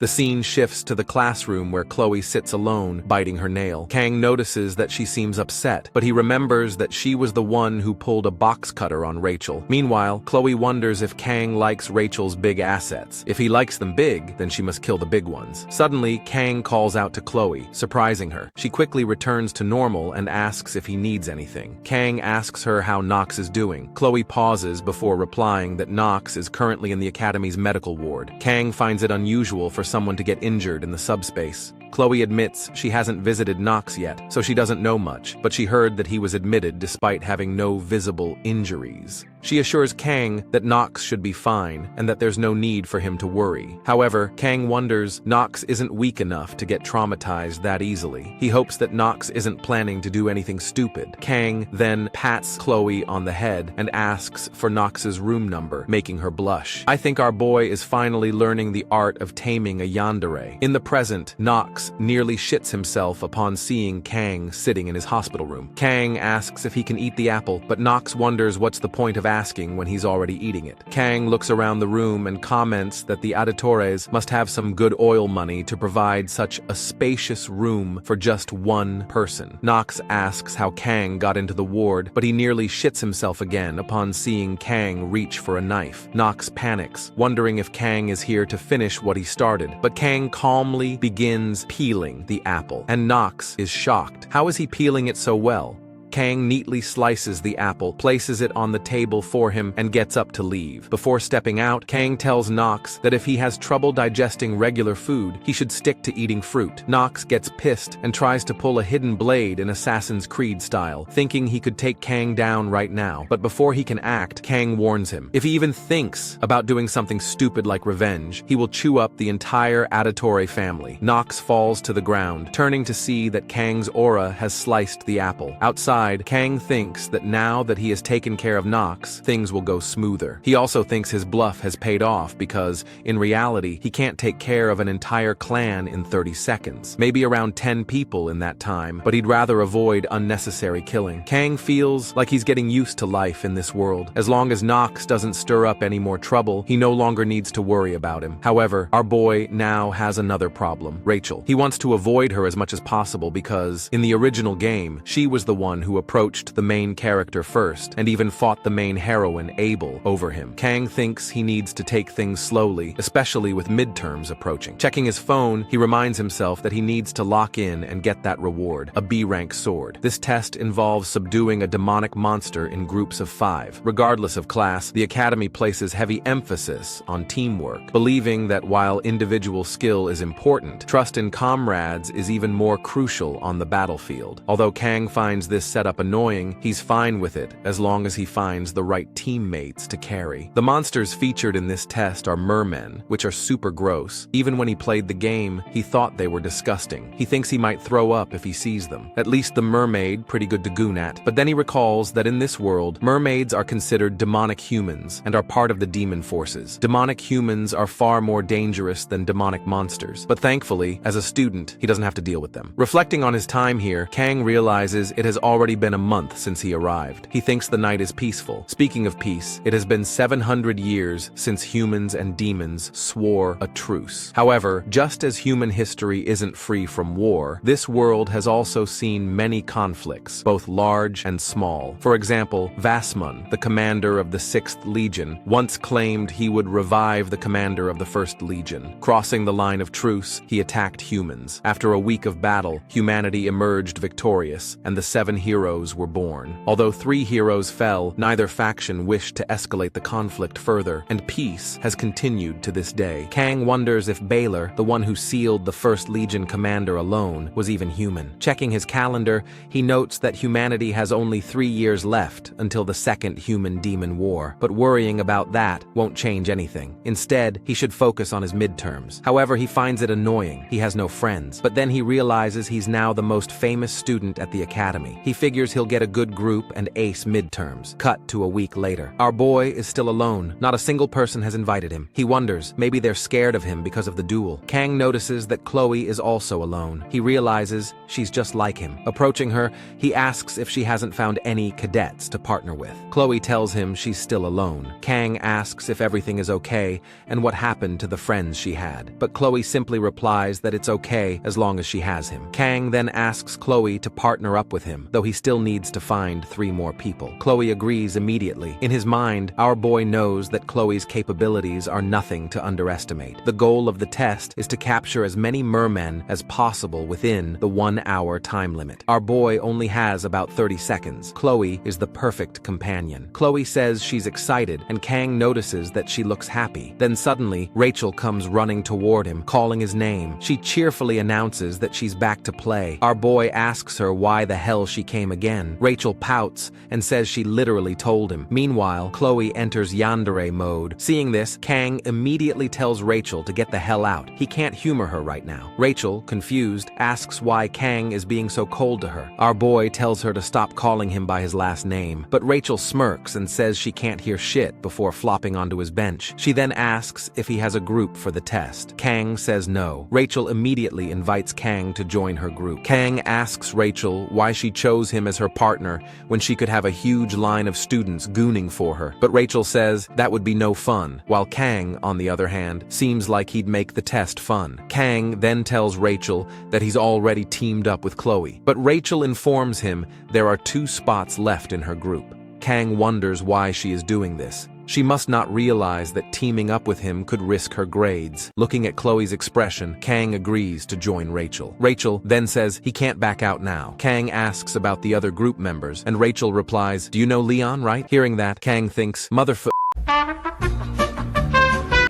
The scene shifts to the classroom where Chloe sits alone, biting her nail. Kang notices that she seems upset, but he remembers that she was the one who pulled a box cutter on Rachel. Meanwhile, Chloe wonders if Kang likes Rachel's big assets. If he likes them big, then she must kill the big ones. Suddenly, Kang calls out to Chloe, surprising her. She quickly returns to normal and asks if he needs anything. Kang asks her how Nox is doing. Chloe pauses before replying that Nox is currently in the Academy's medical ward. Kang finds it unusual for someone to get injured in the subspace. Chloe admits she hasn't visited Nox yet, so she doesn't know much, but she heard that he was admitted despite having no visible injuries. She assures Kang that Nox should be fine and that there's no need for him to worry. However, Kang wonders Nox isn't weak enough to get traumatized that easily. He hopes that Nox isn't planning to do anything stupid. Kang then pats Chloe on the head and asks for Nox's room number, making her blush. I think our boy is finally learning the art of taming a yandere. In the present, Nox nearly shits himself upon seeing Kang sitting in his hospital room. Kang asks if he can eat the apple, but Nox wonders what's the point of asking when he's already eating it. Kang looks around the room and comments that the Aditores must have some good oil money to provide such a spacious room for just one person. Nox asks how Kang got into the ward, but he nearly shits himself again upon seeing Kang reach for a knife. Nox panics, wondering if Kang is here to finish what he started, but Kang calmly begins peeling the apple, and Nox is shocked. How is he peeling it so well? Kang neatly slices the apple, places it on the table for him, and gets up to leave. Before stepping out, Kang tells Nox that if he has trouble digesting regular food, he should stick to eating fruit. Nox gets pissed and tries to pull a hidden blade in Assassin's Creed style, thinking he could take Kang down right now. But before he can act, Kang warns him. If he even thinks about doing something stupid like revenge, he will chew up the entire Aditore family. Nox falls to the ground, turning to see that Kang's aura has sliced the apple. Outside, Kang thinks that now that he has taken care of Nox, things will go smoother. He also thinks his bluff has paid off because, in reality, he can't take care of an entire clan in 30 seconds. Maybe around 10 people in that time, but he'd rather avoid unnecessary killing. Kang feels like he's getting used to life in this world. As long as Nox doesn't stir up any more trouble, he no longer needs to worry about him. However, our boy now has another problem, Rachel. He wants to avoid her as much as possible because, in the original game, she was the one who approached the main character first and even fought the main heroine, Abel, over him. Kang thinks he needs to take things slowly, especially with midterms approaching. Checking his phone, he reminds himself that he needs to lock in and get that reward, a B-rank sword. This test involves subduing a demonic monster in groups of 5. Regardless of class, the Academy places heavy emphasis on teamwork, believing that while individual skill is important, trust in comrades is even more crucial on the battlefield. Although Kang finds this setup annoying, he's fine with it as long as he finds the right teammates to carry. The monsters featured in this test are mermen, which are super gross. Even when he played the game, he thought they were disgusting. He thinks he might throw up if he sees them. At least the mermaid, pretty good to goon at. But then he recalls that in this world, mermaids are considered demonic humans and are part of the demon forces. Demonic humans are far more dangerous than demonic monsters. But thankfully, as a student, he doesn't have to deal with them. Reflecting on his time here, Kang realizes it has already been a month since he arrived. He thinks the night is peaceful. Speaking of peace, it has been 700 years since humans and demons swore a truce. However, just as human history isn't free from war, this world has also seen many conflicts, both large and small. For example, Vasmon, the commander of the 6th Legion, once claimed he would revive the commander of the 1st Legion. Crossing the line of truce, he attacked humans. After a week of battle, humanity emerged victorious, and the 7 heroes were born. Although 3 heroes fell, neither faction wished to escalate the conflict further, and peace has continued to this day. Kang wonders if Baylor, the one who sealed the 1st Legion commander alone, was even human. Checking his calendar, he notes that humanity has only 3 years left until the 2nd Human-Demon War, but worrying about that won't change anything. Instead, he should focus on his midterms. However, he finds it annoying. He has no friends. But then he realizes he's now the most famous student at the academy. He figures figures he'll get a good group and ace midterms. Cut to a week later. Our boy is still alone. Not a single person has invited him. He wonders, maybe they're scared of him because of the duel. Kang notices that Chloe is also alone. He realizes she's just like him. Approaching her, he asks if she hasn't found any cadets to partner with. Chloe tells him she's still alone. Kang asks if everything is okay and what happened to the friends she had. But Chloe simply replies that it's okay as long as she has him. Kang then asks Chloe to partner up with him, though he still needs to find 3 more people. Chloe agrees immediately. In his mind, our boy knows that Chloe's capabilities are nothing to underestimate. The goal of the test is to capture as many mermen as possible within the 1-hour time limit. Our boy only has about 30 seconds. Chloe is the perfect companion. Chloe says she's excited, and Kang notices that she looks happy. Then suddenly, Rachel comes running toward him, calling his name. She cheerfully announces that she's back to play. Our boy asks her why the hell she came again. Rachel pouts and says she literally told him. Meanwhile, Chloe enters Yandere mode. Seeing this, Kang immediately tells Rachel to get the hell out. He can't humor her right now. Rachel, confused, asks why Kang is being so cold to her. Our boy tells her to stop calling him by his last name, but Rachel smirks and says she can't hear shit before flopping onto his bench. She then asks if he has a group for the test. Kang says no. Rachel immediately invites Kang to join her group. Kang asks Rachel why she chose him as her partner when she could have a huge line of students gooning for her, but Rachel says that would be no fun, while Kang, on the other hand, seems like he'd make the test fun. Kang then tells Rachel that he's already teamed up with Chloe, but Rachel informs him there are 2 spots left in her group. Kang wonders why she is doing this. She must not realize that teaming up with him could risk her grades. Looking at Chloe's expression, Kang agrees to join Rachel. Rachel then says he can't back out now. Kang asks about the other group members, and Rachel replies, "Do you know Leon, right?" Hearing that, Kang thinks,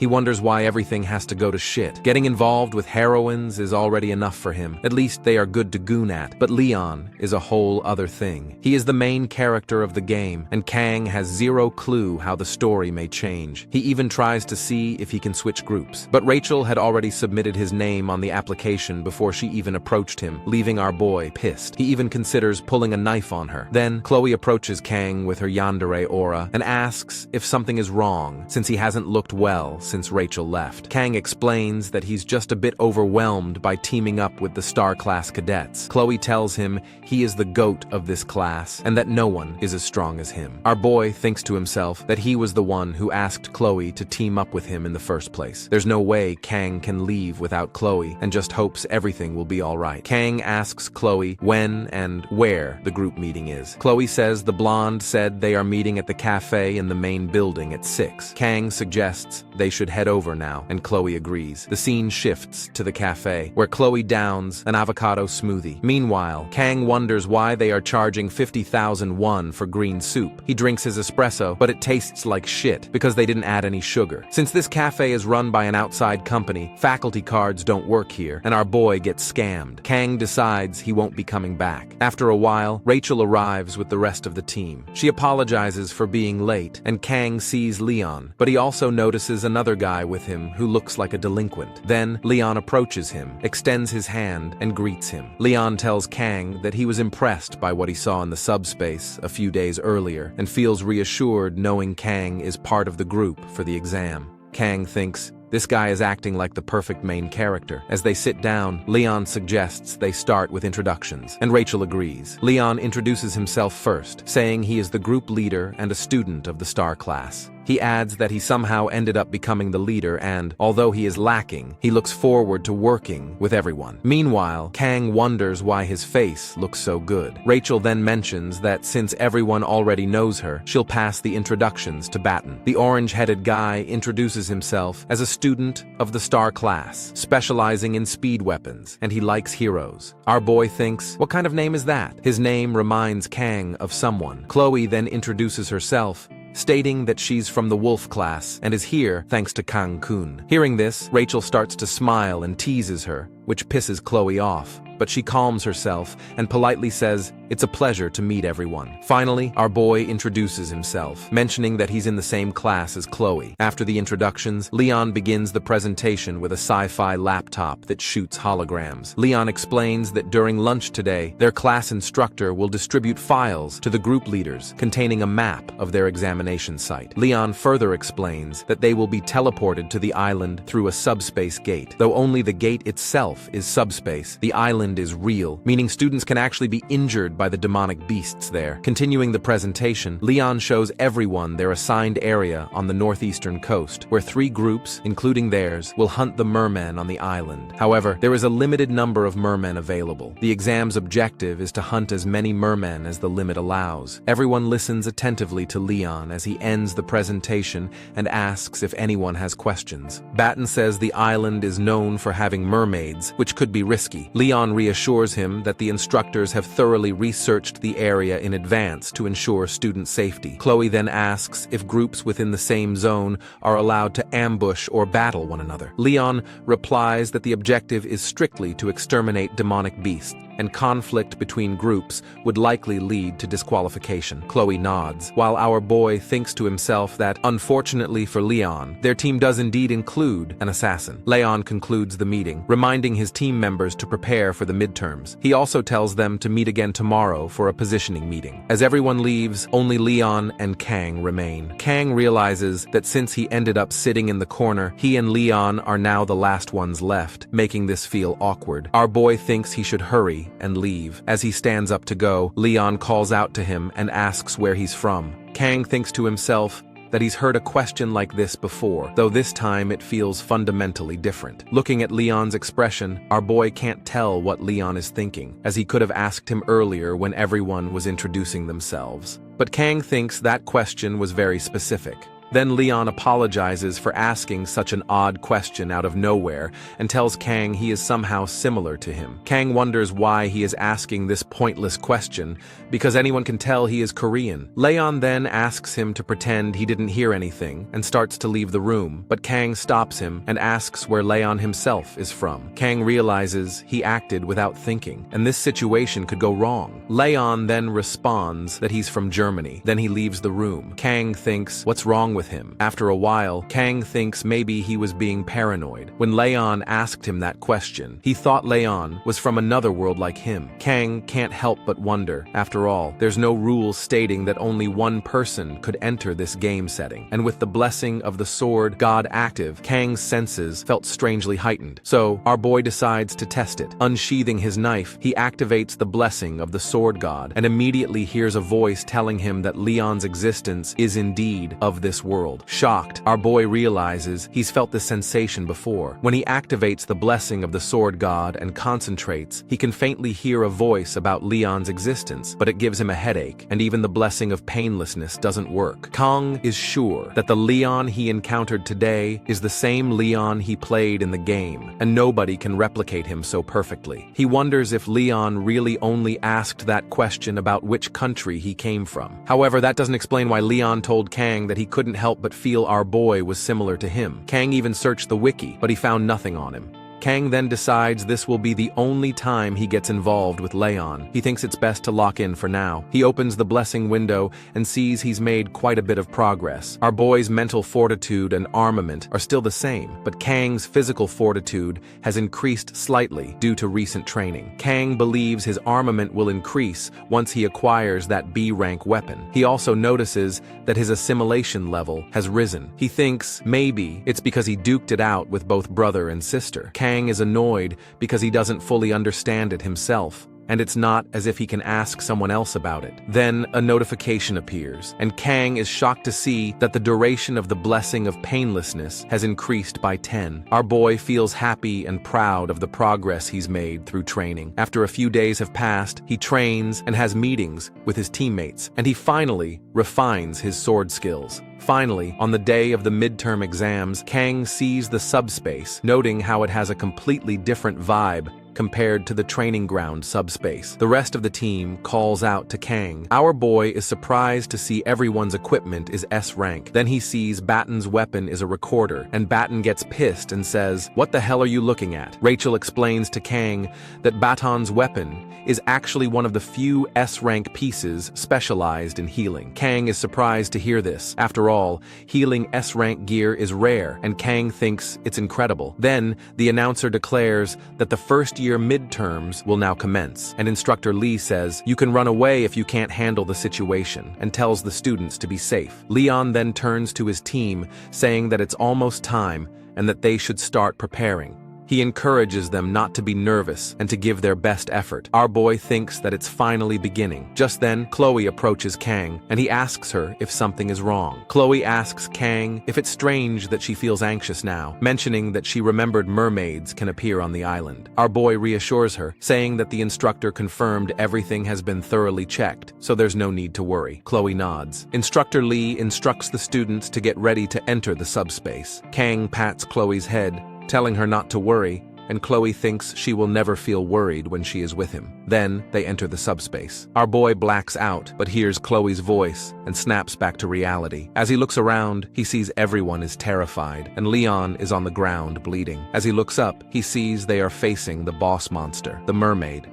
He wonders why everything has to go to shit. Getting involved with heroines is already enough for him. At least they are good to goon at. But Leon is a whole other thing. He is the main character of the game, and Kang has zero clue how the story may change. He even tries to see if he can switch groups. But Rachel had already submitted his name on the application before she even approached him, leaving our boy pissed. He even considers pulling a knife on her. Then Chloe approaches Kang with her yandere aura and asks if something is wrong, since he hasn't looked well since Rachel left. Kang explains that he's just a bit overwhelmed by teaming up with the Star Class cadets. Chloe tells him he is the GOAT of this class and that no one is as strong as him. Our boy thinks to himself that he was the one who asked Chloe to team up with him in the first place. There's no way Kang can leave without Chloe and just hopes everything will be alright. Kang asks Chloe when and where the group meeting is. Chloe says the blonde said they are meeting at the cafe in the main building at 6. Kang suggests they should head over now, and Chloe agrees. The scene shifts to the cafe, where Chloe downs an avocado smoothie. Meanwhile, Kang wonders why they are charging 50,000 won for green soup. He drinks his espresso, but it tastes like shit because they didn't add any sugar. Since this cafe is run by an outside company, faculty cards don't work here, and our boy gets scammed. Kang decides he won't be coming back. After a while, Rachel arrives with the rest of the team. She apologizes for being late, and Kang sees Leon, but he also notices another guy with him who looks like a delinquent. Then Leon approaches him, extends his hand, and greets him. Leon tells Kang that he was impressed by what he saw in the Subspace a few days earlier and feels reassured knowing Kang is part of the group for the exam. Kang thinks, this guy is acting like the perfect main character. As they sit down, Leon suggests they start with introductions, and Rachel agrees. Leon introduces himself first, saying he is the group leader and a student of the Star Class. He adds that he somehow ended up becoming the leader and, although he is lacking, he looks forward to working with everyone. Meanwhile, Kang wonders why his face looks so good. Rachel then mentions that since everyone already knows her, she'll pass the introductions to Batten. The orange-headed guy introduces himself as a student of the Star Class, specializing in speed weapons, and he likes heroes. Our boy thinks, what kind of name is that? His name reminds Kang of someone. Chloe then introduces herself, stating that she's from the Wolf class and is here thanks to Kang-kun. Hearing this, Rachel starts to smile and teases her, which pisses Chloe off. but she calms herself and politely says, "It's a pleasure to meet everyone." Finally, our boy introduces himself, mentioning that he's in the same class as Chloe. After the introductions, Leon begins the presentation with a sci-fi laptop that shoots holograms. Leon explains that during lunch today, their class instructor will distribute files to the group leaders containing a map of their examination site. Leon further explains that they will be teleported to the island through a subspace gate. Though only the gate itself is subspace, the island is real, meaning students can actually be injured by the demonic beasts there. Continuing the presentation, Leon shows everyone their assigned area on the northeastern coast, where 3 groups, including theirs, will hunt the mermen on the island. However, there is a limited number of mermen available. The exam's objective is to hunt as many mermen as the limit allows. Everyone listens attentively to Leon as he ends the presentation and asks if anyone has questions. Batten says the island is known for having mermaids, which could be risky. Leon reassures him that the instructors have thoroughly researched the area in advance to ensure student safety. Chloe then asks if groups within the same zone are allowed to ambush or battle one another. Leon replies that the objective is strictly to exterminate demonic beasts, and conflict between groups would likely lead to disqualification. Chloe nods, while our boy thinks to himself that, unfortunately for Leon, their team does indeed include an assassin. Leon concludes the meeting, reminding his team members to prepare for the midterms. He also tells them to meet again tomorrow for a positioning meeting. As everyone leaves, only Leon and Kang remain. Kang realizes that since he ended up sitting in the corner, he and Leon are now the last ones left, making this feel awkward. Our boy thinks he should hurry and leave. As he stands up to go, Leon calls out to him and asks where he's from. Kang thinks to himself that he's heard a question like this before, though this time it feels fundamentally different. Looking at Leon's expression, our boy can't tell what Leon is thinking, as he could have asked him earlier when everyone was introducing themselves. But Kang thinks that question was very specific. Then Leon apologizes for asking such an odd question out of nowhere and tells Kang he is somehow similar to him. Kang wonders why he is asking this pointless question, because anyone can tell he is Korean. Leon then asks him to pretend he didn't hear anything and starts to leave the room, but Kang stops him and asks where Leon himself is from. Kang realizes he acted without thinking, and this situation could go wrong. Leon then responds that he's from Germany. Then he leaves the room. Kang thinks, what's wrong with him? After a while, Kang thinks maybe he was being paranoid. When Leon asked him that question, he thought Leon was from another world like him. Kang can't help but wonder. After all, there's no rules stating that only one person could enter this game setting. And with the blessing of the sword god active, Kang's senses felt strangely heightened. So, our boy decides to test it. Unsheathing his knife, he activates the blessing of the sword god and immediately hears a voice telling him that Leon's existence is indeed of this world. Shocked, our boy realizes he's felt this sensation before. When he activates the blessing of the sword god and concentrates, he can faintly hear a voice about Leon's existence, but it gives him a headache, and even the blessing of painlessness doesn't work. Kang is sure that the Leon he encountered today is the same Leon he played in the game, and nobody can replicate him so perfectly. He wonders if Leon really only asked that question about which country he came from. However, that doesn't explain why Leon told Kang that he couldn't help but feel our boy was similar to him. Kang even searched the wiki, but he found nothing on him. Kang then decides this will be the only time he gets involved with Leon. He thinks it's best to lock in for now. He opens the blessing window and sees he's made quite a bit of progress. Our boy's mental fortitude and armament are still the same, but Kang's physical fortitude has increased slightly due to recent training. Kang believes his armament will increase once he acquires that B-rank weapon. He also notices that his assimilation level has risen. He thinks maybe it's because he duked it out with both brother and sister. Kang is annoyed because he doesn't fully understand it himself, and it's not as if he can ask someone else about it. Then a notification appears, and Kang is shocked to see that the duration of the blessing of painlessness has increased by 10. Our boy feels happy and proud of the progress he's made through training. After a few days have passed, he trains and has meetings with his teammates, and he finally refines his sword skills. Finally, on the day of the midterm exams, Kang sees the subspace, noting how it has a completely different vibe compared to the training ground Subspace. The rest of the team calls out to Kang. Our boy is surprised to see everyone's equipment is S rank. Then he sees Batten's weapon is a recorder, and Batten gets pissed and says, "What the hell are you looking at?" Rachel explains to Kang that Batten's weapon is actually one of the few S-rank pieces specialized in healing. Kang is surprised to hear this. After all, healing S-rank gear is rare, and Kang thinks it's incredible. Then, the announcer declares that the first-year midterms will now commence, and Instructor Lee says, "You can run away if you can't handle the situation," and tells the students to be safe. Leon then turns to his team, saying that it's almost time and that they should start preparing. He encourages them not to be nervous and to give their best effort. Our boy thinks that it's finally beginning. Just then, Chloe approaches Kang, and he asks her if something is wrong. Chloe asks Kang if it's strange that she feels anxious now, mentioning that she remembered mermaids can appear on the island. Our boy reassures her, saying that the instructor confirmed everything has been thoroughly checked, so there's no need to worry. Chloe nods. Instructor Lee instructs the students to get ready to enter the subspace. Kang pats Chloe's head, telling her not to worry, and Chloe thinks she will never feel worried when she is with him. Then, they enter the subspace. Our boy blacks out, but hears Chloe's voice and snaps back to reality. As he looks around, he sees everyone is terrified, and Leon is on the ground bleeding. As he looks up, he sees they are facing the boss monster, the mermaid.